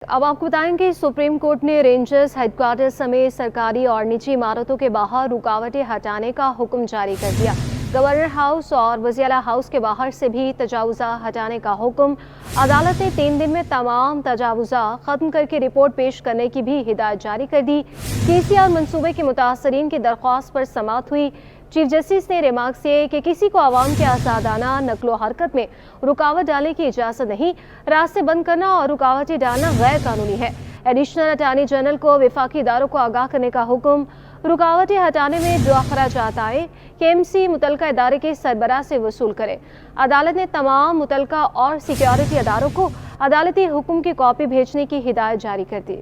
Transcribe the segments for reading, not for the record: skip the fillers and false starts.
अब आपको बताएं कि सुप्रीम कोर्ट ने रेंजर्स हेडक्वार्टर समेत सरकारी और निजी इमारतों के बाहर रुकावटें हटाने का हुक्म जारी कर दिया। गवर्नर हाउस और वज़ीर हाउस के बाहर से भी तजावुज़ा हटाने का हुक्म। अदालत ने 3 दिन में तमाम तजावुज़ा ख़त्म करके रिपोर्ट पेश करने की भी हिदायत जारी कर दी। KCR मनसूबे के मुतासरीन की दरख्वास्त पर समाअत हुई। चीफ जस्टिस ने रिमार्क्स किए कि किसी को आवाम के आज़ादाना नक्लो हरकत में रुकावट डालने की इजाज़त नहीं, रास्ते बंद करना और रुकावटें डालना गैर कानूनी है। एडिशनल अटॉर्नी जनरल को वफाकी इदारों को आगाह करने का हुक्म। रुकावटें हटाने में जो अखराजात आए KMC मुतलका इदारे के सरबराह से वसूल करे। अदालत ने तमाम मुतलका और सिक्योरिटी इदारों को अदालती हुक्म की कॉपी भेजने की हिदायत जारी कर दी।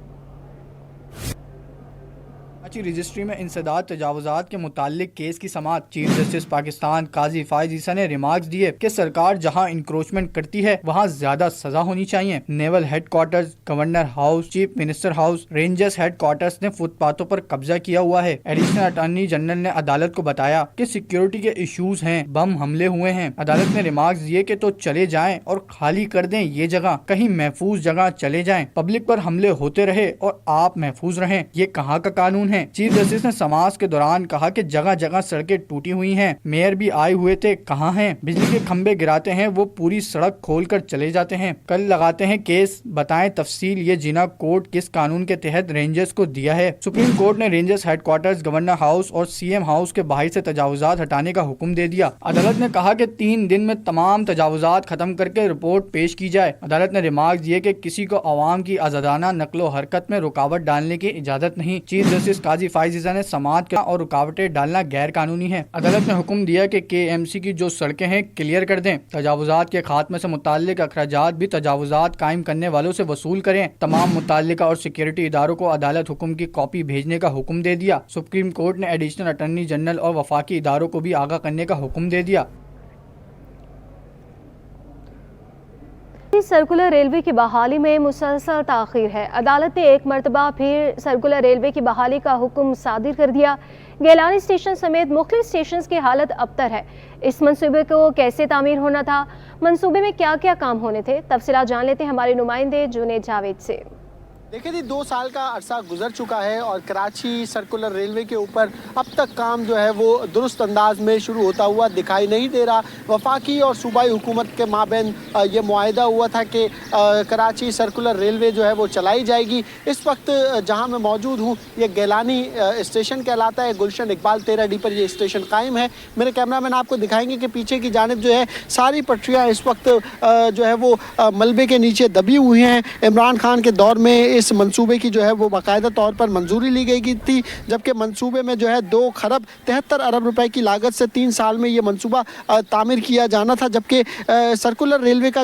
रजिस्ट्री में इंसदाद तजावुजात के मुतालिक केस की समाअत। चीफ जस्टिस पाकिस्तान काजी फायज ईसा ने रिमार्क्स दिए कि सरकार जहां इंक्रोचमेंट करती है वहां ज्यादा सजा होनी चाहिए। Naval headquarters, governor house, chief minister house, rangers headquarters ने फुटपाथों पर कब्जा किया हुआ है। एडिशनल अटॉर्नी जनरल ने अदालत को बताया कि सिक्योरिटी के इश्यूज हैं, बम हमले हुए हैं। अदालत ने रिमार्क्स दिए कि तो चले जाएं और खाली कर दें ये जगह, कहीं महफूज जगह चले जाएं। पब्लिक पर हमले होते रहे और आप महफूज रहें, ये कहाँ का कानून है? चीफ जस्टिस ने समाअत के दौरान कहा कि जगह जगह सड़कें टूटी हुई हैं, मेयर भी आए हुए थे, कहाँ हैं? बिजली के खंबे गिराते हैं, वो पूरी सड़क खोलकर चले जाते हैं। कल लगाते हैं केस, बताएं तफसील। ये जिना कोर्ट किस कानून के तहत रेंजर्स को दिया है? सुप्रीम कोर्ट ने रेंजर्स हेडक्वार्टर्स, गवर्नर हाउस और CM हाउस के बाहर से तजावुजात हटाने का हुक्म दे दिया। अदालत ने कहा कि 3 दिन में तमाम तजावुजात खत्म करके रिपोर्ट पेश की जाए। अदालत ने रिमार्क दिए कि किसी को अवाम की आजादाना नकलो हरकत में रुकावट डालने की इजाजत नहीं। चीफ जस्टिस काजी फायज ईसा ने समाअत किया और रुकावटें डालना गैर कानूनी है। अदालत ने हुक्म दिया कि KMC की जो सड़कें हैं क्लियर कर दें। तजावुजात के खात्मे से मुताल्लिक अखराजात भी तजावुजात कायम करने वालों से वसूल करें। तमाम मुताल्लिका और सिक्योरिटी इदारों को अदालत हुक्म की कॉपी भेजने का हुक्म दे दिया। सुप्रीम कोर्ट ने एडिशनल अटॉर्नी जनरल और वफाकी इदारों को भी आगाह करने का हुक्म दे दिया। सर्कुलर रेलवे की बहाली में मुसलसल ताख़ीर है। अदालत ने एक मरतबा फिर सर्कुलर रेलवे की बहाली का हुक्म सादिर कर दिया। गेलानी स्टेशन समेत मुख्तलिफ स्टेशन की हालत अबतर है। इस मंसूबे को कैसे तामीर होना था, मंसूबे में क्या क्या काम होने थे, तफसीलात जान लेते हैं हमारे नुमाइंदे जुनेद जावेद से। देखिए जी, 2 साल का अरसा गुजर चुका है और कराची सर्कुलर रेलवे के ऊपर अब तक काम जो है वो दुरुस्त अंदाज में शुरू होता हुआ दिखाई नहीं दे रहा। वफाकी और सूबाई हुकूमत के माबैन ये मुआहिदा हुआ था कि कराची सर्कुलर रेलवे जो है वो चलाई जाएगी। इस वक्त जहां मैं मौजूद हूं, ये गेलानी स्टेशन कहलाता है। गुलशन इकबाल 13D पर ये स्टेशन कायम है। मेरे कैमरामैन आपको दिखाएंगे कि पीछे की जानिब जो है सारी पटरियाँ इस वक्त जो है वो मलबे के नीचे दबी हुई हैं। इमरान खान के दौर में इस मंसूबे की जो है वो बाकायदा तौर पर मंजूरी ली गई थी, जबकि मंसूबे में जो है 2 खरब 73 अरब रुपए की लागत से 3 साल में ये मंसूबा तामीर किया जाना था। जबकि सर्कुलर रेलवे का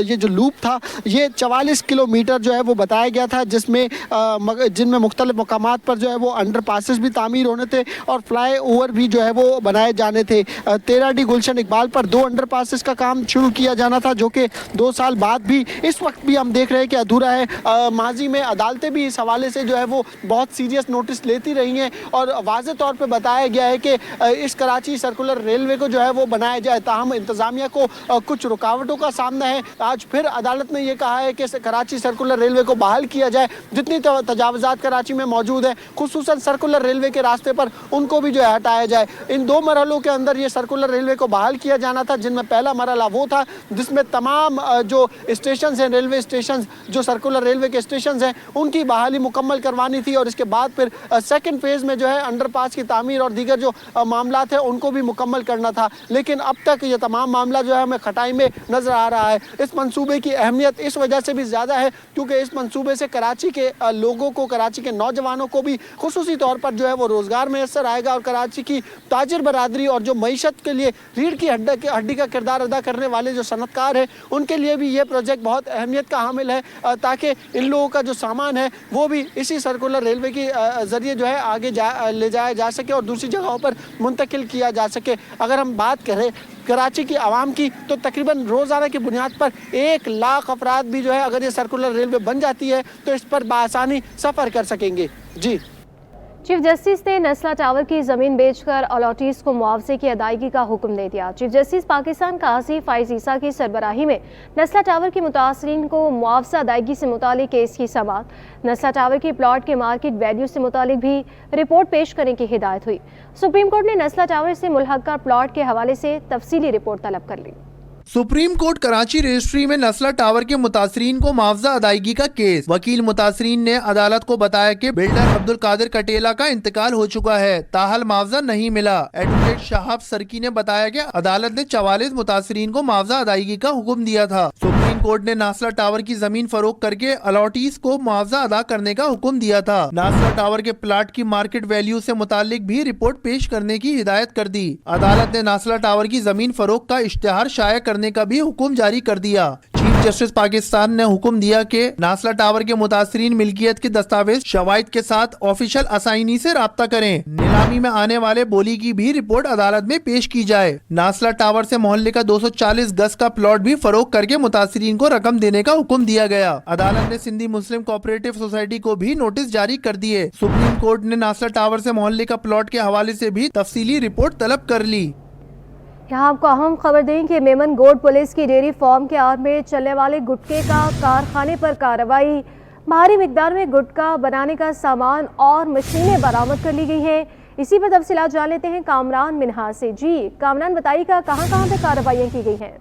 ये जो लूप था ये 44 किलोमीटर जो है वो बताया गया था, जिनमें मुख्तलिफ मकामात पर जो है वो अंडर पासेस भी तामीर होने थे और फ्लाई ओवर भी जो है वो बनाए जाने थे। 13D गुलशन इकबाल पर 2 अंडर पासेस का काम शुरू किया जाना था, जो कि 2 साल बाद भी इस वक्त भी हम देख रहे हैं कि अधूरा है। माजी में अदालतें भी इस हवाले से जो है वो बहुत सीरियस नोटिस लेती रही हैं और वाज़े तौर पे बताया गया है कि इस कराची सर्कुलर रेलवे को जो है वो बनाया जाए। ताहम इंतज़ामिया को कुछ रुकावटों का सामना है। आज फिर अदालत ने यह कहा है कि कराची सर्कुलर रेलवे को बहाल किया जाए। जितनी तजावुजात कराची में मौजूद है, खुसूसन सर्कुलर रेलवे के रास्ते पर, उनको भी जो है हटाया जाए। इन 2 मरहलों के अंदर ये सर्कुलर रेलवे को बहाल किया जाना था, जिनमें पहला मरहला वो था जिसमें तमाम जो स्टेशन हैं, रेलवे स्टेशन जो सर्कुलर रेलवे के स्टेशन हैं, उनकी बहाली मुकम्मल करवानी थी और इसके बाद फिर सेकंड फेज़ में जो है अंडरपास की तामीर और दीगर जो मामलात हैं उनको भी मुकम्मल करना था। लेकिन अब तक ये तमाम मामला जो है हमें खटाई में नज़र आ रहा है। इस मंसूबे की अहमियत इस वजह से भी ज़्यादा है क्योंकि इस मंसूबे से कराची के लोगों को, कराची के नौजवानों को भी खुसूसी तौर पर जो है वो रोज़गार मैसर आएगा और कराची की ताजिर बरादरी और जो मईशत के लिए रीढ़ की हड्डी का किरदार अदा करने वाले जो सनतकार हैं उनके लिए भी ये प्रोजेक्ट बहुत अहमियत का हामिल है, ताकि इन लोगों का जो सामान है वो भी इसी सर्कुलर रेलवे के ज़रिए जो है आगे ले जाया जा सके और दूसरी जगहों पर मुंतकिल किया जा सके। अगर हम बात करें कराची की आवाम की, तो तकरीबन रोज़ाना की बुनियाद पर 1 लाख अफराद भी जो है अगर ये सर्कुलर रेलवे बन जाती है तो इस पर बआसानी सफ़र कर सकेंगे। जी चीफ जस्टिस ने नस्ला टावर की ज़मीन बेचकर अलॉटीज को मुआवजे की अदायगी का हुक्म दे दिया। चीफ जस्टिस पाकिस्तान काजी फाइज ईसा की सरबराही में नस्ला टावर के मुतासरीन को मुआवजा अदायगी से मुतालिक केस की समाअत, नस्ला टावर की प्लॉट के मार्केट वैल्यू से मुतालिक भी रिपोर्ट पेश करने की हिदायत हुई। सुप्रीम कोर्ट ने नस्ला टावर से मुल्हका प्लॉट के हवाले से तफसीली रिपोर्ट तलब कर ली। सुप्रीम कोर्ट कराची रजिस्ट्री में नस्ला टावर के मुतासरीन को मुआवजा अदायगी का केस। वकील मुतासरीन ने अदालत को बताया कि बिल्डर अब्दुल कादिर कटेला का इंतकाल हो चुका है, ताहल मुआवजा नहीं मिला। एडवोकेट शाहब सरकी ने बताया कि अदालत ने 44 मुतासरीन को मुआवजा अदायगी का हुक्म दिया था। सुप्रीम कोर्ट ने नासला टावर की जमीन फरोख्त करके अलॉटीज को मुआवजा अदा करने का हुक्म दिया था। नासला टावर के प्लाट की मार्केट वैल्यू से मुतालिक भी रिपोर्ट पेश करने की हिदायत कर दी। अदालत ने नासला टावर की जमीन फरोख्त का इश्तिहार शाया करने का भी हुक्म जारी कर दिया। चीफ जस्टिस पाकिस्तान ने हुक्म दिया कि नासला टावर के मुतासरीन मिल्कियत के दस्तावेज शवाहिद के साथ ऑफिशियल असाइनी से राब्ता करें। नीलामी में आने वाले बोली की भी रिपोर्ट अदालत में पेश की जाए। नासला टावर से मोहल्ले का 240 गज का प्लॉट भी फरोख्त करके मुतासरीन को रकम देने का हुक्म दिया गया। अदालत ने सिंधी मुस्लिम कोऑपरेटिव सोसाइटी को भी नोटिस जारी कर दिए। सुप्रीम कोर्ट ने नासला टावर से मोहल्ले का प्लॉट के हवाले से भी तफसीली रिपोर्ट तलब कर ली। यहाँ आपको अहम खबर दें कि मेमन गोड पुलिस की डेयरी फार्म के आड़ में चलने वाले गुटके का कारखाने पर कार्रवाई। भारी मिकदार में गुटखा बनाने का सामान और मशीनें बरामद कर ली गई हैं। इसी पर तफसीलात जान लेते हैं कामरान मिनहास से। जी कामरान, बताइएगा कहाँ पे कार्रवाइयाँ की गई हैं?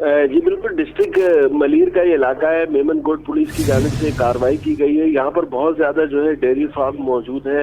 जी बिल्कुल, डिस्ट्रिक्ट मलीर का ये इलाका है। मेमन गोड पुलिस की जानिब से कार्रवाई की गई है। यहाँ पर बहुत ज्यादा जो है डेयरी फार्म मौजूद है।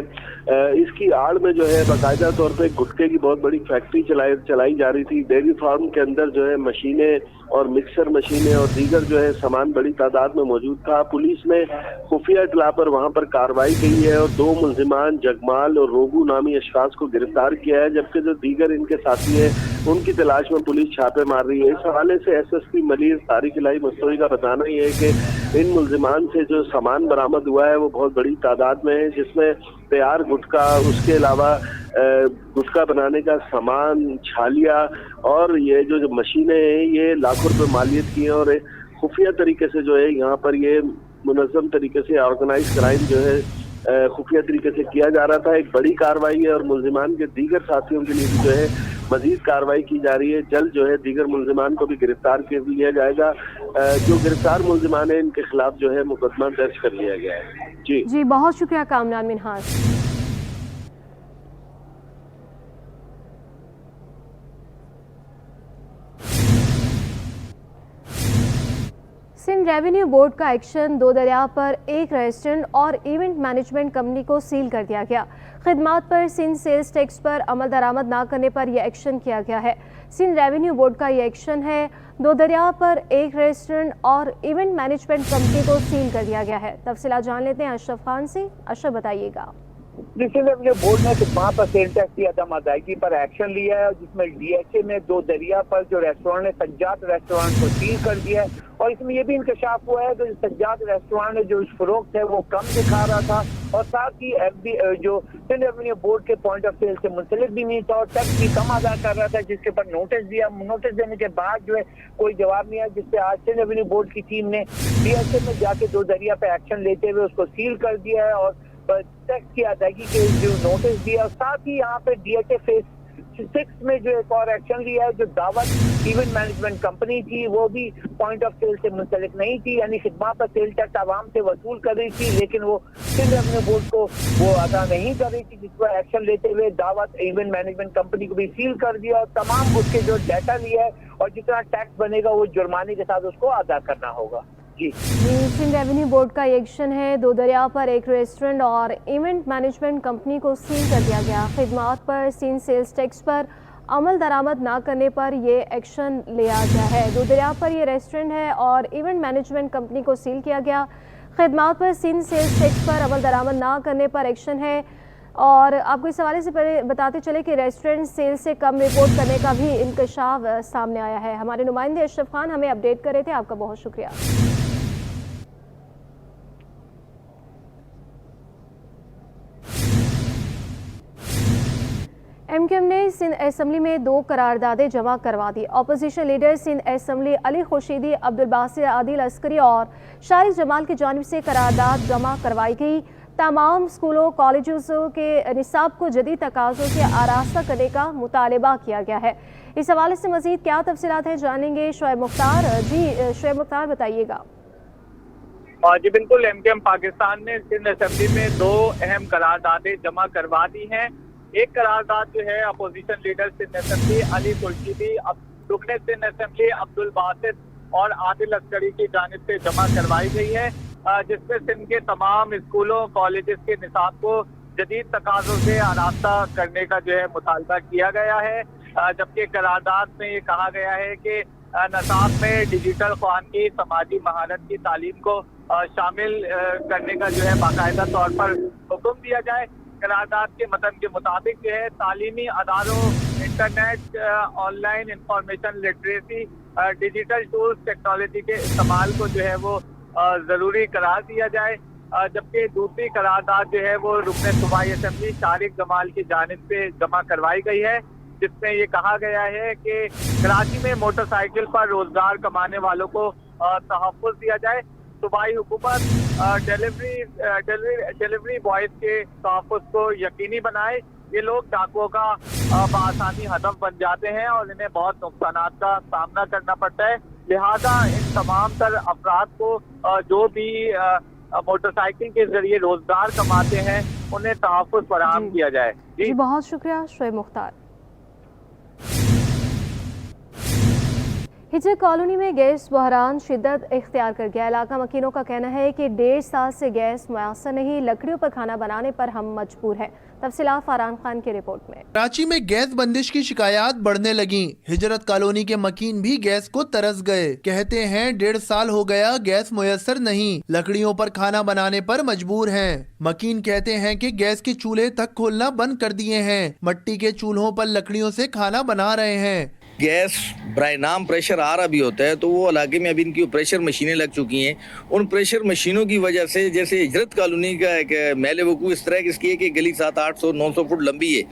इसकी आड़ में जो है बाकायदा तौर पे गुटखे की बहुत बड़ी फैक्ट्री चलाई जा रही थी। डेयरी फार्म के अंदर जो है मशीनें और मिक्सर मशीनें और दीगर जो है सामान बड़ी तादाद में मौजूद था। पुलिस ने खुफिया इत्तला पर वहाँ पर कार्रवाई की है और 2 मुल्जिमान जगमाल और रोगू नामी अशखास को गिरफ्तार किया है, जबकि जो दीगर इनके साथी हैं उनकी तलाश में पुलिस छापे मार रही है। इस हवाले से SSP मलीर तारिक इलाही मुस्तफी का बताना ये है कि इन मुल्जिमान से जो सामान बरामद हुआ है वो बहुत बड़ी तादाद में है, जिसमें तैयार गुटखा, उसके अलावा गुटखा बनाने का सामान, छालिया और ये जो मशीनें हैं ये लाखों रुपए मालियत की हैं। और खुफिया तरीके से जो है यहाँ पर ये मुनज़्ज़म तरीके से ऑर्गेनाइज क्राइम जो है खुफिया तरीके से किया जा रहा था। एक बड़ी कार्रवाई है और मुल्जिमान के दीगर साथियों के लिए भी जो है मजीद कार्रवाई की जा रही है। जल्द जो है दीगर मुल्जिमान को भी गिरफ्तार कर लिया जाएगा। जो गिरफ्तार मुल्जिमान है इनके खिलाफ जो है मुकदमा दर्ज कर लिया गया है। जी बहुत शुक्रिया कामरान मिनहास। सिंध रेवेन्यू बोर्ड का एक्शन, 2 दरिया पर एक रेस्टोरेंट और इवेंट मैनेजमेंट कंपनी को सील कर दिया गया। खिदमात पर सिंध सेल्स टैक्स पर अमल दरामद ना करने पर यह एक्शन किया गया है। सिंध रेवेन्यू बोर्ड का यह एक्शन है। 2 दरिया पर एक रेस्टोरेंट और इवेंट मैनेजमेंट कंपनी को सील कर दिया गया है। तफसीलात जान लेते हैं अशरफ खान से। अशरफ, बताइएगा। सिंध रेवेन्यू बोर्ड ने खिदमात पर सेल टैक्स की अदम अदायगी पर एक्शन लिया है, जिसमें DHA ने 2 दरिया पर जो रेस्टोरेंट है सज्जाद रेस्टोरेंट को सील कर दिया है। और इसमें यह भी इंकशाफ हुआ है कि सज्जाद रेस्टोरेंट जो फरोख्त है वो कम दिखा रहा था और साथ ही जो सिंध रेवेन्यू बोर्ड के पॉइंट ऑफ सेल से मुंसलिक भी नहीं था और टैक्स भी कम अदा कर रहा था, जिसके ऊपर नोटिस दिया। नोटिस देने के बाद जो है कोई जवाब नहीं आया, जिससे आज सिंध रेवेन्यू बोर्ड की टीम ने DHA में जाके 2 दरिया पे एक्शन लेते हुए उसको सील कर दिया है और टैक्स की अदायगी के जो नोटिस दिया। और साथ ही यहाँ पे DHA फेज 6 में जो एक और एक्शन लिया है। जो दावत इवेंट मैनेजमेंट कंपनी थी वो भी पॉइंट ऑफ सेल से मुंसलिक नहीं थी, यानी खिदमात पर सेल टैक्स आवाम से वसूल कर रही थी, लेकिन वो सिंध रेवेन्यू बोर्ड को वो अदा नहीं कर रही थी, जिस पर एक्शन लेते हुए दावत इवेंट मैनेजमेंट कंपनी को भी सील कर दिया और तमाम उसके जो डाटा लिया है और जितना टैक्स बनेगा वो जुर्माने के साथ उसको अदा करना होगा। जी सिंध रेवेन्यू बोर्ड का एक्शन है। 2 दरिया पर एक रेस्टोरेंट और इवेंट मैनेजमेंट कंपनी को सील कर दिया गया। खिदमात पर सिंध सेल्स टैक्स पर अमल दरामद ना करने पर ये एक्शन लिया गया है। 2 दरिया पर ये रेस्टोरेंट है और इवेंट मैनेजमेंट कंपनी को सील किया गया। खिदमात पर सिंध सेल्स टैक्स पर अमल दरामद ना करने पर एक्शन है। और आपको इस हवाले से पहले बताते चले कि रेस्टोरेंट सेल से कम रिपोर्ट करने का भी इंकशाफ सामने आया है। हमारे नुमाइंदे अशरफ खान हमें अपडेट कर रहे थे, आपका बहुत शुक्रिया। MQM ने सिंध असेंबली में 2 करारदादें जमा करवा दी। Opposition leader Sindh assembly Ali Khurshidi, Abdul Basir Adil Askari और शारिक जमाल की जानिब से करारदाद जमा करवाई गई। तमाम स्कूलों कॉलेजों के निसाब को जदीद तकाज़ों से आरास्ता करने का मुतालबा किया गया है। इस हवाले से मज़ीद क्या तफसीलात हैं जानेंगे शोएब मुख्तार। जी शोएब मुख्तार बताइएगा। जी बिल्कुल, एमकेएम पाकिस्तान ने सिंध असेंबली में 2 अहम करारदादें जमा करवा दी हैं। एक करारदाद जो है opposition leader Sindh assembly Ali Khurshidi, रुकने सिंध असेंबली अब्दुल बासित और आदिल अस्करी की जानिब से जमा करवाई गई है, जिसमें सिंध के तमाम स्कूलों कॉलेजेस के निसाब को जदीद तकाज़ों से आरास्ता करने का जो है मुतालबा किया गया है। जबकि करारदाद में ये कहा गया है कि निसाब में डिजिटल ख्वानगी, समाजी महारत की तालीम को शामिल करने का जो है बाकायदा तौर पर हुक्म दिया जाए। करारदाद के मतन के मुताबिक जो है तालीमी अदारों, internet, online information literacy, digital tools, technology के इस्तेमाल को जो है वो ज़रूरी करार दिया जाए। जबकि दूसरी करारदाद जो है वो रुकने सूबाई असेंबली तारिक जमाल की जानिब से जमा करवाई गई है, जिसमें ये कहा गया है कि कराची में मोटरसाइकिल पर रोजगार कमाने वालों को तहफ़्फ़ुज़ दिया जाए। सूबाई हुकूमत डिलीवरी बॉयज़ के तहफ़्फ़ुज़ को यकीनी बनाए। ये लोग डाकुओं का बआसानी हदफ बन जाते हैं और इन्हें बहुत नुकसानात का सामना करना पड़ता है। लिहाजा इन तमाम तर अफराद को जो भी मोटरसाइकिल के जरिए रोजगार कमाते हैं उन्हें तहफ़्फ़ुज़ फराहम किया जाए। जी बहुत शुक्रिया शोएब मुख्तार। हिजर कॉलोनी में गैस बहरान शिद्दत इख्तियार कर गया। इलाका मकीनों का कहना है कि 1.5 साल से गैस मुयस्सर नहीं, लकड़ियों पर खाना बनाने पर हम मजबूर हैं। तफसीलात फरहान खान की रिपोर्ट में। कराची में गैस बंदिश की शिकायत बढ़ने लगी। हिजरत कॉलोनी के मकीन भी गैस को तरस गए। कहते हैं 1.5 साल हो गया गैस मुयस्सर नहीं, लकड़ियों पर खाना बनाने पर मजबूर हैं। मकीन कहते हैं कि गैस के चूल्हे तक खोलना बंद कर दिए हैं, मट्टी के चूल्हों पर लकड़ियों से खाना बना रहे हैं। गैस बराए नाम प्रेशर आ रहा भी होता है तो वो इलाके में अभी इनकी प्रेशर मशीनें लग चुकी हैं। उन प्रेशर मशीनों की वजह से जैसे हिजरत कॉलोनी का एक मेले वकूफ़ इस तरह की है कि गली 700-800-900 फुट लंबी है,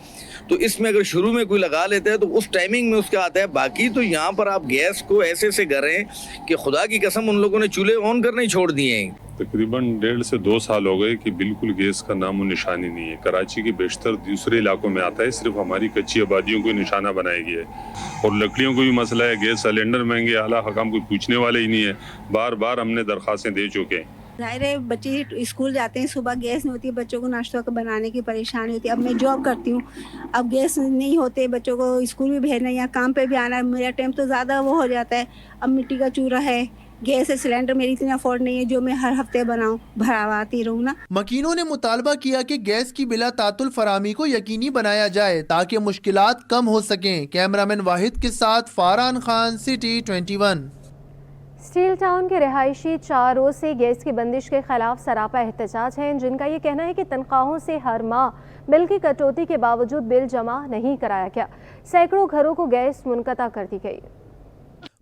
तो इसमें अगर शुरू में कोई लगा लेता है तो उस टाइमिंग में उसका आता है। बाकी तो यहाँ पर आप गैस को ऐसे कर रहे हैं कि खुदा की कसम उन लोगों ने चूल्हे ऑन करने ही छोड़ दिए हैं। तकरीबन 1.5 से 2 साल हो गए कि बिल्कुल गैस का नामो निशानी नहीं है। कराची के बेशतर दूसरे इलाकों में आता है, सिर्फ हमारी कच्ची आबादियों को निशाना बनाया गया है। और लकड़ियों को भी मसला है, गैस सिलेंडर महंगे, आला हकाम कोई पूछने वाले ही नहीं है। बार बार हमने दरख्वास्तें दे चुके हैं। ज़ाहिर है बच्चे स्कूल जाते हैं, सुबह गैस नहीं होती है, बच्चों को नाश्ता बनाने की परेशानी होती है। अब मैं जॉब करती हूँ, अब गैस नहीं होते, बच्चों को स्कूल भी भेजना या काम पे भी आना, मेरा टाइम तो ज़्यादा वो हो जाता है। अब मिट्टी का चूल्हा है, गैस है, सिलेंडर मेरी इतनी अफोर्ड नहीं है जो मैं हर हफ्ते बनाऊं, भरवाती रहूं ना। मकीनों ने मुतालबा किया कि गैस की बिला तातुल फरामी को यकीनी बनाया जाए ताकि मुश्किलात कम हो सकें। कैमरामैन वाहिद के साथ Farhan Khan, city 21। Steel town के रिहायशी 4 रोज से गैस की बंदिश के खिलाफ सरापा एहतजाज हैं, जिनका ये कहना है कि तनख्वाहों से हर माह बिल की कटौती के बावजूद बिल जमा नहीं कराया गया। सैकड़ों घरों को गैस मुनक़ता कर दी गई।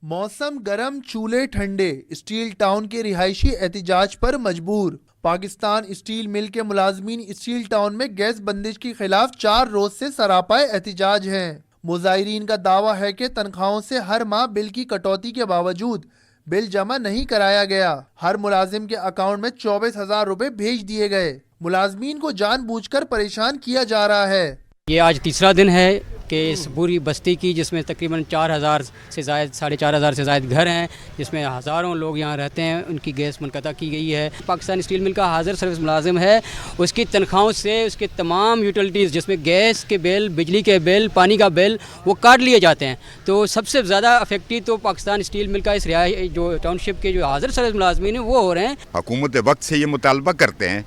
मौसम गर्म, चूल्हे ठंडे, स्टील टाउन के रिहायशी एहतजाज पर मजबूर। पाकिस्तान स्टील मिल के मुलाजमीन स्टील टाउन में गैस बंदिश के खिलाफ 4 रोज से सरापा एहतजाज हैं। मुजाहिरीन का दावा है कि तनख्वाहों से हर माह बिल की कटौती के बावजूद बिल जमा नहीं कराया गया। हर मुलाजिम के अकाउंट में 24,000 रुपए भेज दिए गए। मुलाजमीन को जानबूझकर परेशान किया जा रहा है। ये आज तीसरा दिन है कि इस पूरी बस्ती की, जिसमें तकरीबन 4,000 से ज़ायद 4,500 से ज़ायद घर हैं, जिसमें हज़ारों लोग यहाँ रहते हैं, उनकी गैस मुनक़ता की गई है। पाकिस्तान स्टील मिल का हाज़िर सर्विस मुलाजिम है, उसकी तनख्वाहों से उसके तमाम यूटिलिटीज़ जिसमें गैस के बिल, बिजली के बिल, पानी का बिल, वो काट लिए जाते हैं। तो सबसे ज़्यादा अफेक्टेड तो पाकिस्तान स्टील मिल का इस जो टाउनशिप के जो हाज़िर सर्विस मुलाजिमीन हैं वो हो रहे हैं। हुकूमत वक्त से ये मुतालबा करते हैं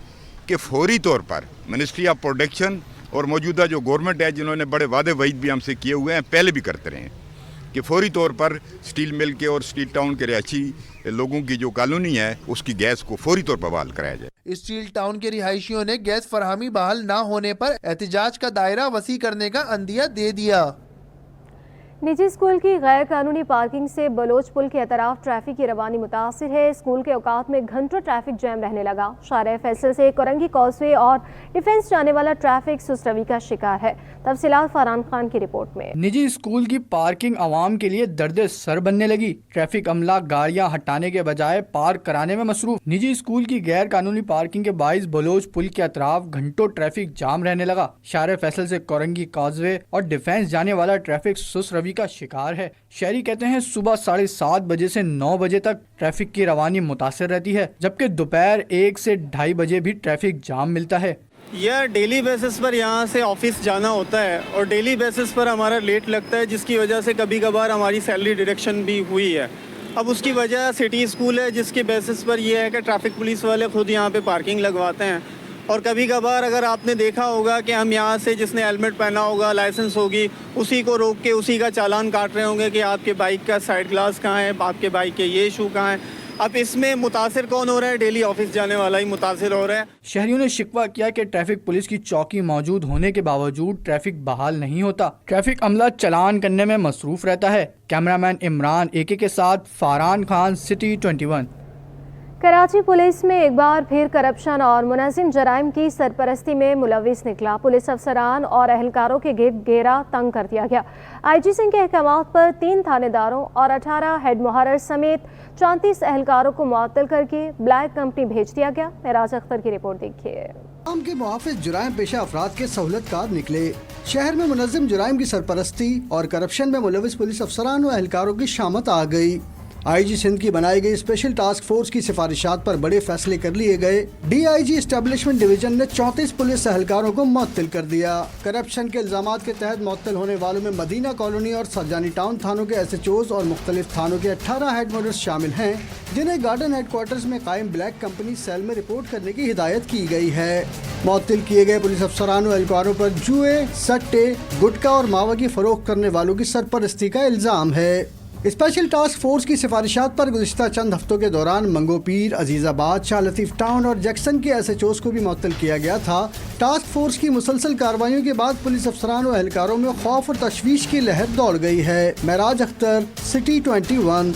कि फौरी तौर पर मिनिस्ट्री ऑफ प्रोडक्शन और मौजूदा जो गवर्नमेंट है, जिन्होंने बड़े वादे वईद भी हमसे किए हुए हैं, पहले भी करते रहे हैं, कि फौरी तौर पर स्टील मिल के और स्टील टाउन के रिहायशी लोगों की जो कॉलोनी है उसकी गैस को फौरी तौर पर बहाल कराया जाए। स्टील टाउन के रिहायशियों ने गैस फरहमी बहाल न होने पर एहतजाज का दायरा वसी करने का अंदिया दे दिया। निजी स्कूल की गैर कानूनी पार्किंग से बलोच पुल के अतराफ ट्रैफिक की रवानी मुतासिर है। स्कूल के औकात में घंटों ट्रैफिक जैम रहने लगा। शाहराह फैसल से कोरंगी कॉजवे और डिफेंस जाने वाला ट्रैफिक सुस्रवी का शिकार है। तफसीलात फरहान खान की रिपोर्ट में। निजी स्कूल की पार्किंग आवाम के लिए दर्द सर बनने लगी। ट्रैफिक अमला गाड़ियां हटाने के बजाय पार्क कराने में मसरूफ। निजी स्कूल की गैर कानूनी पार्किंग के बाइस बलोच पुल के अतराफ घंटों ट्रैफिक जाम रहने लगा। शाहराह फैसल से कोरंगी कॉजवे और डिफेंस जाने वाला ट्रैफिक सुस्रवी का शिकार है। शहरी कहते हैं सुबह 7:30 बजे से 9 बजे तक ट्रैफिक की रवानी मुतासिर रहती है, जबकि दोपहर 1 से 2:30 बजे भी ट्रैफिक जाम मिलता है। यह डेली बेसिस पर यहाँ से ऑफिस जाना होता है और डेली बेसिस पर हमारा लेट लगता है, जिसकी वजह से कभी कभार हमारी सैलरी डिडक्शन भी हुई है। अब उसकी वजह सिटी स्कूल है, जिसके बेसिस पर यह है कि ट्रैफिक पुलिस वाले खुद यहाँ पे पार्किंग लगवाते हैं। और कभी कभार अगर आपने देखा होगा कि हम यहाँ से जिसने हेलमेट पहना होगा, लाइसेंस होगी, उसी को रोक के उसी का चालान काट रहे होंगे कि आपके बाइक का साइड ग्लास कहाँ है, आपके बाइक के ये इशू कहाँ है। अब इसमें मुतासिर कौन हो रहा है? डेली ऑफिस जाने वाला ही मुतासिर हो रहा है। शहरियों ने शिकवा किया कि ट्रैफिक पुलिस की चौकी मौजूद होने के बावजूद ट्रैफिक बहाल नहीं होता। ट्रैफिक अमला चलान करने में मसरूफ रहता है। कैमरामैन इमरान एके के साथ फरहान खान, सिटी 21। कराची पुलिस में एक बार फिर करप्शन और मुनज़्ज़म जराइम की सरपरस्ती में मुलविस निकला। पुलिस अफसरान और अहलकारों के गिर्द घेरा तंग कर दिया गया। IG सिंह के अहकामात पर 3 थानेदारों और 18 हेड मुहर्रर समेत 34 अहलकारों को मुअत्तल करके ब्लैक कंपनी भेज दिया गया। मेराज अख्तर की रिपोर्ट देखिए। आम के मुहाफिज जुराइम पेशा अफराद के सहूलतकार निकले। शहर में मुनज़्ज़म जुराइम की सरपरस्ती और करप्शन में मुलविस पुलिस अफसरान व अहलकारों की शामत आ गई। IG सिंध की बनाई गई स्पेशल टास्क फोर्स की सिफारिशात पर बड़े फैसले कर लिए गए। DIG एस्टेब्लिशमेंट डिवीजन ने 34 पुलिस एहलकारों को मुअत्तल कर दिया। करप्शन के इल्जामात के तहत मुअत्तल होने वालों में मदीना कॉलोनी और सरजानी टाउन थानों के SHOs और मुख्तलिफ थानों के 18 हेड मुहर्रिस शामिल हैं, जिन्हें गार्डन हेडक्वार्टर्स में कायम ब्लैक कंपनी सेल में रिपोर्ट करने की हिदायत की गई है। मुअत्तल किए गए पुलिस अफसरान व एहलकारों पर जुए, सट्टे, गुटखा और मावा की फरोख्त करने वालों की सरपरस्ती का इल्जाम है। स्पेशल टास्क फोर्स की सिफारिशात पर गुज़िश्ता चंद हफ्तों के दौरान मंगोपीर, अजीज़ाबाद, शाह लतीफ़ टाउन और जैक्सन के SHOs को भी मुअत्तल किया गया था। टास्क फोर्स की मुसलसल कार्रवाइयों के बाद पुलिस अफसरान व एहलकारों में खौफ और तशवीश की लहर दौड़ गई है। मेराज अख्तर, सिटी 21।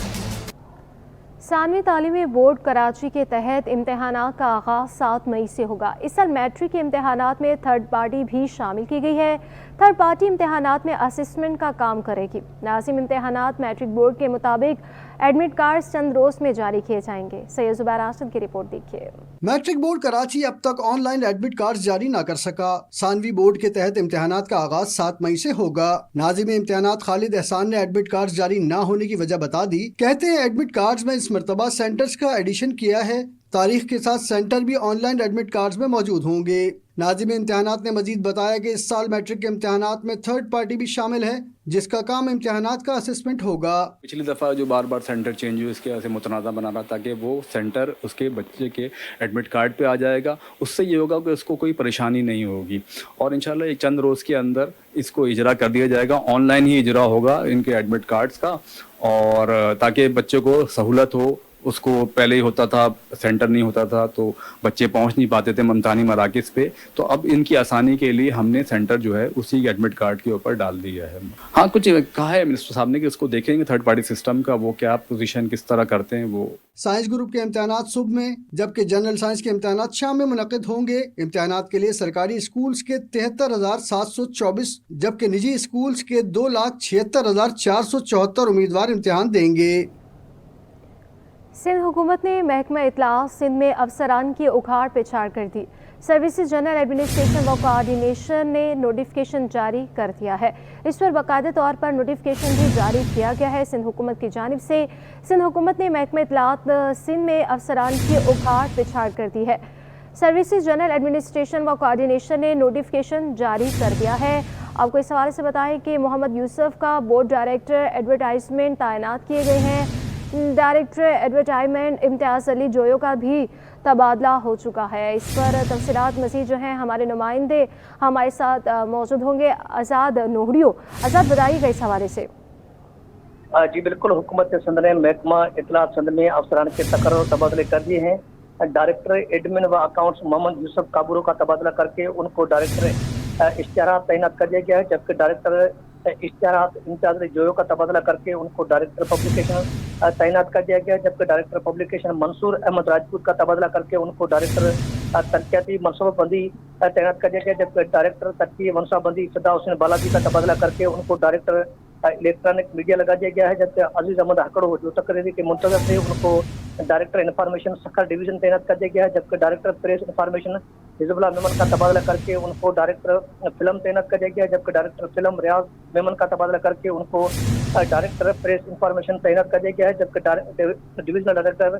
सानवी तालीमी बोर्ड कराची के तहत इम्तहानात का आगाज़ 7 मई से होगा। इस साल मैट्रिक के इम्तहानात में थर्ड पार्टी भी शामिल की गई है। थर्ड पार्टी इम्तहानात में असिस्मेंट का काम करेगी। नाज़िम इम्तहानात मैट्रिक बोर्ड के मुताबिक एडमिट कार्ड चंद रोज में जारी किए जाएंगे। सैयद जुबैर आसिद की रिपोर्ट देखिए। मैट्रिक बोर्ड कराची अब तक ऑनलाइन एडमिट कार्ड जारी न कर सका। सानवी बोर्ड के तहत इम्तहानात का आगाज 7 मई से होगा। नाज़िम इम्तहानात खालिद एहसान ने एडमिट कार्ड जारी न होने की वजह बता दी। कहते हैं एडमिट कार्ड में इस मरतबा सेंटर्स का एडिशन किया है। तारीख के साथ सेंटर भी ऑनलाइन एडमिट कार्ड्स में मौजूद होंगे। नाज़िम इम्तहानात ने मजीद बताया कि इस साल मैट्रिक के इम्तहानात में थर्ड पार्टी भी शामिल है, जिसका काम इम्तहानात का असेसमेंट होगा। पिछली दफ़ा जो बार बार सेंटर चेंज हुए, इसके ऐसे मुतनाज़ा बना रहा ताकि वो सेंटर उसके बच्चे के एडमिट कार्ड पे आ जाएगा। उससे ये होगा कि उसको कोई परेशानी नहीं होगी और इंशाल्लाह एक चंद रोज़ के अंदर इसको इजरा कर दिया जाएगा। ऑनलाइन ही इजरा होगा इनके एडमिट कार्ड्स का, और ताकि बच्चे को सहूलत हो। उसको पहले ही होता था, सेंटर नहीं होता था तो बच्चे पहुंच नहीं पाते थे इम्तिहानी मराकिज़ पे, तो अब इनकी आसानी के लिए हमने सेंटर जो है उसी एडमिट कार्ड के ऊपर डाल दिया है। हाँ, कुछ कहा है मिनिस्टर साहब ने कि उसको देखेंगे थर्ड पार्टी सिस्टम का, वो क्या पोजीशन किस तरह करते हैं। वो साइंस ग्रुप के इम्तहानात सुबह में, जबकि जनरल साइंस के इम्तहानात शाम में मुनक़िद होंगे। इम्तहानात के लिए सरकारी स्कूल्स के 73,724 जबकि निजी स्कूल्स के 2,76,474 उम्मीदवार इम्तिहान देंगे। सिंध हुकूमत ने महकमा इत्तलात सिंध में अफसरान की उखाड़ पिछाड़ कर दी। सर्विसेज जनरल एडमिनिस्ट्रेशन व कोऑर्डिनेशन ने नोटिफिकेशन जारी कर दिया है। इस पर बाकायदा तौर पर नोटिफिकेशन भी जारी किया गया है सिंध हुकूमत की जानिब से। सिंध हुकूमत ने महकमा इत्तलात सिंध में अफसरान की उखाड़ पिछाड़ कर दी है। सर्विसेज जनरल एडमिनिस्ट्रेशन व कोऑर्डिनेशन ने नोटिफिकेशन जारी कर दिया है। आपको इस हवाले से बताएं कि मोहम्मद यूसुफ का बोर्ड डायरेक्टर एडवर्टाइजमेंट तैनात किए गए हैं। डायरेक्टर एडवर्टाइजमेंट इम्तियाज़ अली जोयो का भी तबादला हो चुका है। इस पर तफसीलात मज़ीद जो हैं हमारे नुमाइंदे हमारे साथ मौजूद होंगे। आज़ाद नोहरियो, आज़ाद बताइएगा इस हवाले से। जी बिल्कुल, हुकूमत सिंध ने महकमा इत्तलात सिंध में अफसरान के तकर्रुर तबादले कर दिए हैं। डायरेक्टर एडमिन व अकाउंट्स मोहम्मद यूसुफ काबूरो का तबादला करके उनको डायरेक्टर इश्तिहारात तैनात कर दिया गया है, जबकि डायरेक्टर इश्तिहारात इंचार्ज जोयो का तबादला करके उनको डायरेक्टर पब्लिकेशन तैनात कर दिया गया, जबकि डायरेक्टर पब्लिकेशन मंसूर अहमद राजपूत का तबादला करके उनको डायरेक्टर तरक्याती मनसूबाबंदी तैनात कर दिया गया, जबकि डायरेक्टर तरक्की मनसूबाबंदी सदा हुसैन बालाजी का तबादला करके उनको डायरेक्टर इलेक्ट्रॉनिक मीडिया लगा दिया गया है, जबकि अजीज अहमद हकड़ो जो तकरीरी के मुंतजर थे उनको डायरेक्टर इन्फॉर्मेशन सखर डिवीजन तैनात कर दिया गया है, जबकि director press information Hezbollah Memon का तबादला करके उनको डायरेक्टर फिल्म तैनात कर दिया गया, जबकि डायरेक्टर फिल्म रियाज मेमन का तबादला करके उनको डायरेक्टर प्रेस इन्फॉर्मेशन तैनात कर दिया गया है, जबकि डिविजनल डायरेक्टर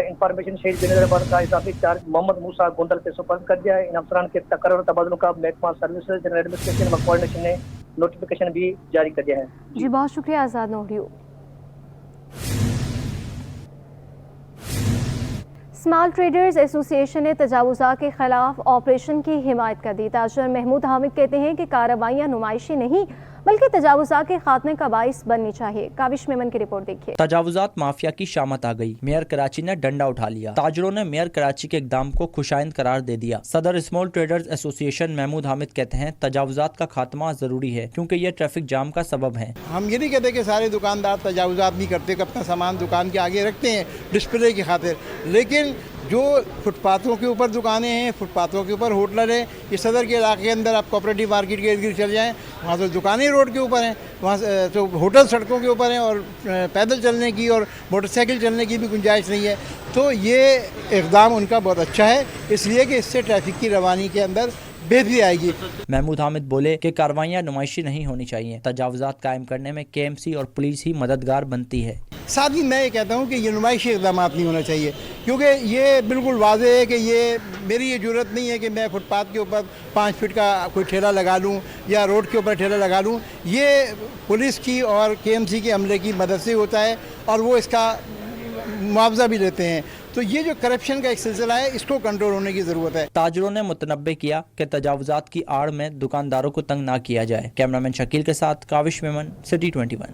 इन्फॉर्मेशन शहीद बिनर का इजाफी चार्ज मोहम्मद मूसा गोंदल के सुपर्द कर दिया है। इन अफसरान के तकर्र तबादलों का महकमा सर्विसेज जनरल एडमिनिस्ट्रेशन व कोऑर्डिनेशन ने नोटिफिकेशन भी जारी कर दिया है। जी बहुत शुक्रिया आज़ाद नोहरियो। स्मॉल ट्रेडर्स एसोसिएशन ने तजावुज़ात के खिलाफ ऑपरेशन की हिमायत कर दी। ताजर महमूद हामिद कहते हैं कि कार्रवाइयाँ नुमाइशी नहीं बल्कि तजावुज़ात के खात्मे का बाइस बननी चाहिए। काविश मेमन की रिपोर्ट देखिए। तजावुज़ात माफिया की शामत आ गई, मेयर कराची ने डंडा उठा लिया। ताजरों ने मेयर कराची के इक़दाम को खुशाइंद करार दे दिया। सदर small traders association Mahmood Hamid कहते हैं तजावुज़ात का खात्मा जरूरी है क्योंकि ये ट्रैफिक जाम का सबब है। हम ये नहीं कहते कि सारे दुकानदार तजावुज़ात नहीं करते, अपना सामान दुकान के आगे रखते हैं डिस्प्ले की खातिर, लेकिन जो फुटपाथों के ऊपर दुकानें हैं, फुटपाथों के ऊपर होटल है, ये सदर के इलाके के अंदर आप कोऑपरेटिव मार्केट के इर्द गिर्द चल जाएँ, वहाँ तो दुकानें रोड के ऊपर हैं, वहाँ तो होटल सड़कों के ऊपर हैं और पैदल चलने की और मोटरसाइकिल चलने की भी गुंजाइश नहीं है। तो ये इक़दाम उनका बहुत अच्छा है, इसलिए कि इससे ट्रैफिक की रवानी के अंदर बेहतरी आएगी। महमूद हामिद बोले कि कार्रवाइयाँ नुमाइशी नहीं होनी चाहिए, तजावुज़ात कायम करने में KMC और पुलिस ही मददगार बनती है। साथ ही मैं ये कहता हूँ कि ये नुमाइशी इक़दाम नहीं होना चाहिए, क्योंकि ये बिल्कुल वाज़ेह है कि ये मेरी ये ज़रूरत नहीं है कि मैं फुटपाथ के ऊपर 5 फीट का कोई ठेला लगा लूँ या रोड के ऊपर ठेला लगा लूँ। ये पुलिस की और KMC के अमले की मदद से होता है और वो इसका मुआवजा भी लेते हैं। तो ये जो करप्शन का एक सिलसिला है, इसको कंट्रोल होने की ज़रूरत है। ताजरों ने मुतनब्बे किया कि तजावुज़ात की आड़ में दुकानदारों को तंग ना किया जाए। कैमरामैन शकील के साथ Kaavish Memon, city 21।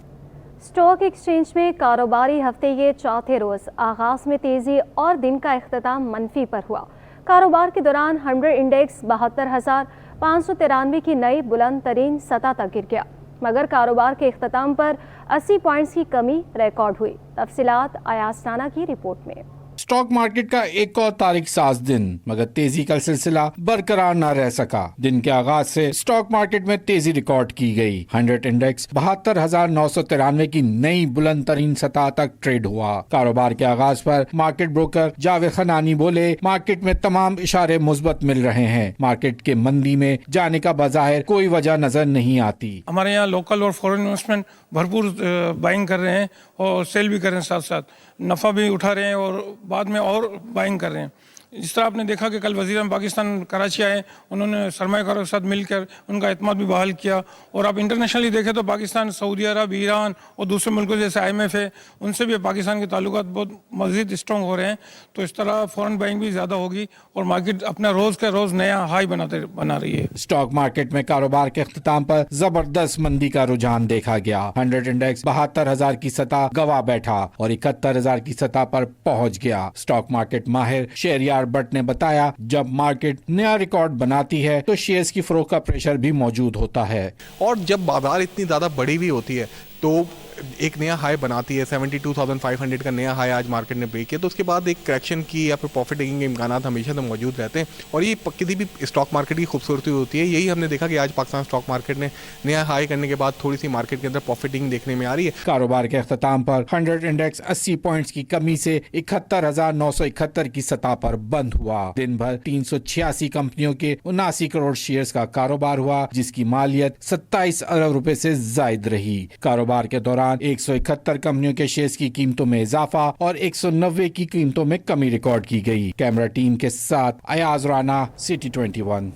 Stock exchange में कारोबारी हफ्ते के चौथे रोज आगाज में तेजी और दिन का इख्तिताम मनफी पर हुआ। कारोबार के दौरान 100 इंडेक्स 72,593 की नई बुलंद तरीन सतह तक गिर गया, मगर कारोबार के इख्तिताम पर 80 पॉइंट्स की कमी रिकॉर्ड हुई। तफसीलात अयाज राना की रिपोर्ट में। स्टॉक मार्केट का एक और तारीख साज दिन, मगर तेजी का सिलसिला बरकरार न रह सका। दिन के आगाज से स्टॉक मार्केट में तेजी रिकॉर्ड की गई। 100 इंडेक्स 72,993 की नई बुलंद तरीन सतह तक ट्रेड हुआ। कारोबार के आगाज पर मार्केट ब्रोकर जावेद खनानी बोले, मार्केट में तमाम इशारे मुस्बत मिल रहे हैं। मार्केट के मंदी में जाने का बज़ाहिर कोई वजह नजर नहीं आती। हमारे यहाँ लोकल और फॉरेन इन्वेस्टमेंट भरपूर बाइंग कर रहे हैं और सेल भी कर रहे हैं, साथ साथ नफ़ा भी उठा रहे हैं और बाद में और बाइंग कर रहे हैं। जिस तरह आपने देखा कि कल वज़ीर पाकिस्तान कराची आए, उन्होंने सरमायाकारों के साथ मिलकर उनका एतमाद भी बहाल किया। और आप इंटरनेशनली देखें तो पाकिस्तान, सऊदी अरब, ईरान और दूसरे मुल्कों जैसे IMF है, उनसे भी पाकिस्तान के ताल्लुकात बहुत मज़ीद स्ट्रॉन्ग हो रहे हैं। तो इस तरह फॉरेन बाइंग भी ज़्यादा होगी और मार्केट अपना रोज़ का रोज़ नया हाई बना रही है। स्टॉक मार्केट में कारोबार के इख्तिताम पर जबरदस्त मंदी का रुझान देखा गया। 100 इंडेक्स 72,000 की सतह गवा बैठा और 71,000 की सतह पर पहुंच गया। स्टॉक मार्केट माहिर शहरियार बट ने बताया, जब मार्केट नया रिकॉर्ड बनाती है तो शेयर्स की फरोख्त का प्रेशर भी मौजूद होता है। और जब बाजार इतनी ज़्यादा बड़ी हुई होती है तो एक नया हाई बनाती है। 72,500 का नया हाई आज मार्केट ने ब्रेक किया, तो उसके बाद एक करेक्शन की या फिर प्रॉफिट टेकिंग के इम्कान हमेशा तो मौजूद रहते हैं और ये किसी भी स्टॉक मार्केट की खूबसूरती होती है। यही हमने देखा कि आज पाकिस्तान स्टॉक मार्केट ने नया हाई करने के बाद थोड़ी सी मार्केट के अंदर प्रॉफिट टेकिंग देखने में आ रही है। कारोबार के अख्ताम पर 100 इंडेक्स 80 पॉइंट्स की कमी से 71,971 की सतह पर बंद हुआ। दिन भर 386 कंपनियों के 79 करोड़ शेयर्स का कारोबार हुआ, जिसकी मालियत 27 अरब रुपए से जायद रही। कारोबार के दौरान 171 कंपनियों के शेयर्स की कीमतों में इजाफा और 190 की कीमतों में कमी रिकॉर्ड की गई। कैमरा टीम के साथ Ayaz Rana, city 21।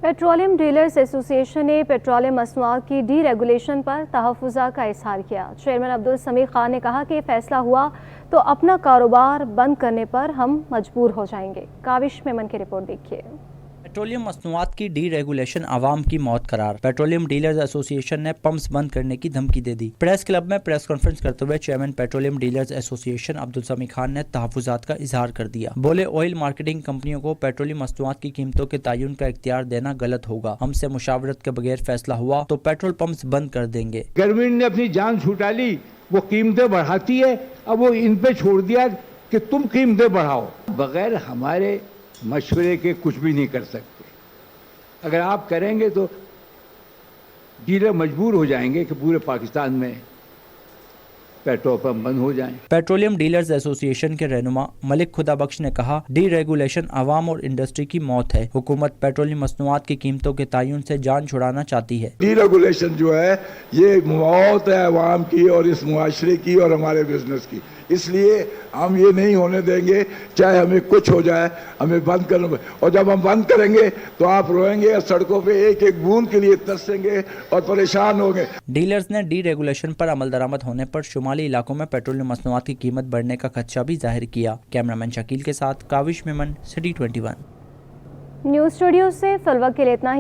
Petroleum dealers association ने पेट्रोलियम मसनूआत की डी रेगुलेशन पर तहफ़्फ़ुज़ा का इज़हार किया। चेयरमैन अब्दुल समीर खान ने कहा कि फैसला हुआ तो अपना कारोबार बंद करने पर हम मजबूर हो जाएंगे। काविश मेमन की रिपोर्ट देखिए। पेट्रोलियम मसनूआत की डी रेगुलेशन आवाम की मौत करार। पेट्रोलियम डीलर्स एसोसिएशन ने पंप्स बंद करने की धमकी दे दी। प्रेस क्लब में प्रेस कॉन्फ्रेंस करते हुए chairman petroleum dealers association Abdul समी खान ने तहफ़्फ़ुज़ात का इजहार कर दिया। बोले, ऑयल मार्केटिंग कंपनियों को पेट्रोलियम मसनूआत की कीमतों के तयन का इख्तियार देना गलत होगा। हमसे मुशावरत के बगैर फैसला हुआ तो पेट्रोल पंप्स बंद कर देंगे। गवर्नमेंट ने अपनी जान छुटा ली, वो कीमतें बढ़ाती है, अब वो इन पे छोड़ दिया कि तुम कीमतें बढ़ाओ। बगैर हमारे मशवरे के कुछ भी नहीं कर सकते। अगर आप करेंगे तो डीलर मजबूर हो जाएंगे कि पूरे पाकिस्तान में पेट्रोल पंप बंद हो जाएं। पेट्रोलियम डीलर्स एसोसिएशन के रहनुमा मलिक खुदाबख्श ने कहा, डी रेगुलेशन आवाम और इंडस्ट्री की मौत है। हुकूमत पेट्रोलियम मसनूआत की कीमतों के तयन से जान छुड़ाना चाहती है। डी रेगुलेशन जो है ये मौत है आवाम की और इस मुआशरे की और हमारे बिजनेस की, इसलिए हम ये नहीं होने देंगे। चाहे हमें कुछ हो जाए, हमें बंद करना, और जब हम बंद करेंगे तो आप रोएंगे और सड़कों पे एक एक बूंद के लिए तरसेंगे और परेशान होंगे। डीलर्स ने डी रेगुलेशन पर अमल दरामद होने पर शुमाली इलाकों में पेट्रोलियम मसनूआत की कीमत बढ़ने का खदशा भी जाहिर किया। कैमरामैन शकील के साथ Kaavish Memon, city 21। News studio से फिलहाल के लिए इतना ही।